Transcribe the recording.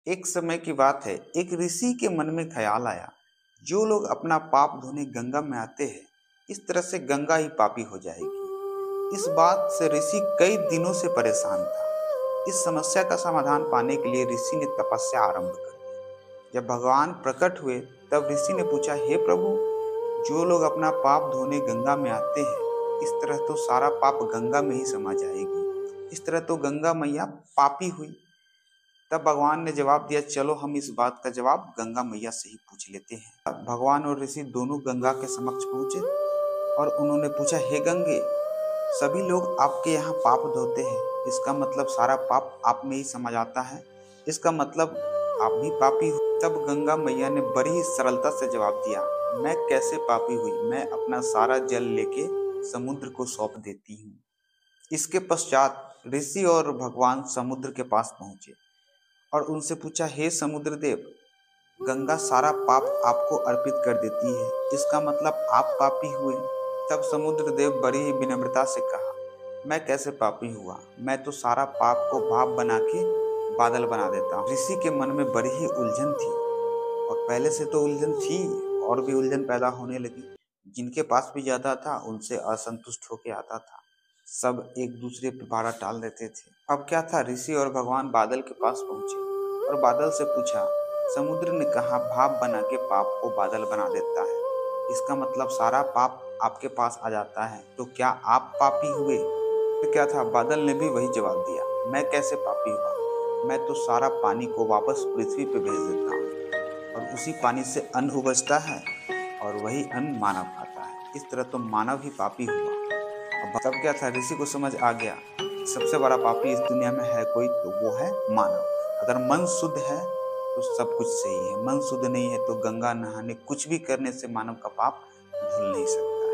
एक समय की बात है, एक ऋषि के मन में ख्याल आया, जो लोग अपना पाप धोने गंगा में आते हैं, इस तरह से गंगा ही पापी हो जाएगी। इस बात से ऋषि कई दिनों से परेशान था। इस समस्या का समाधान पाने के लिए ऋषि ने तपस्या आरंभ कर दी। जब भगवान प्रकट हुए, तब ऋषि ने पूछा, हे प्रभु, जो लोग अपना पाप धोने गंगा में आते हैं, इस तरह तो सारा पाप गंगा में ही समा जाएगी। इस तरह तो गंगा मैया पापी हुई। तब भगवान ने जवाब दिया, चलो हम इस बात का जवाब गंगा मैया से ही पूछ लेते हैं। भगवान और ऋषि दोनों गंगा के समक्ष पहुंचे और उन्होंने पूछा, हे गंगे, सभी लोग आपके यहाँ पाप धोते हैं, इसका मतलब सारा पाप आप में ही समा जाता है, इसका मतलब आप भी पापी हो। तब गंगा मैया ने बड़ी ही सरलता से जवाब दिया, मैं कैसे पापी हुई, मैं अपना सारा जल लेके समुद्र को सौंप देती हूँ। इसके पश्चात ऋषि और भगवान समुद्र के पास पहुंचे और उनसे पूछा, हे समुद्र देव, गंगा सारा पाप आपको अर्पित कर देती है, इसका मतलब आप पापी हुए। तब समुद्र देव बड़ी ही विनम्रता से कहा, मैं कैसे पापी हुआ, मैं तो सारा पाप को भाप बना के बादल बना देता हूँ। ऋषि के मन में बड़ी ही उलझन थी और पहले से तो उलझन थी और भी उलझन पैदा होने लगी। जिनके पास भी जाता था उनसे असंतुष्ट होके आता था, सब एक दूसरे पे भारा टाल देते थे। अब क्या था, ऋषि और भगवान बादल के पास पहुंचे और बादल से पूछा, समुद्र ने कहा भाप बना के पाप को बादल बना देता है, इसका मतलब सारा पाप आपके पास आ जाता है, तो क्या आप पापी हुए? फिर क्या था, बादल ने भी वही जवाब दिया, मैं कैसे पापी हुआ, मैं तो सारा पानी को वापस पृथ्वी पे भेज देता हूँ और उसी पानी से अन्न उगजता है और वही अन्न मानव खाता है, इस तरह तो मानव ही पापी हुआ। अब तब क्या था, ऋषि को समझ आ गया, सबसे बड़ा पापी इस दुनिया में है कोई तो वो है मानव। अगर मन शुद्ध है तो सब कुछ सही है, मन शुद्ध नहीं है तो गंगा नहाने कुछ भी करने से मानव का पाप धुल नहीं सकता।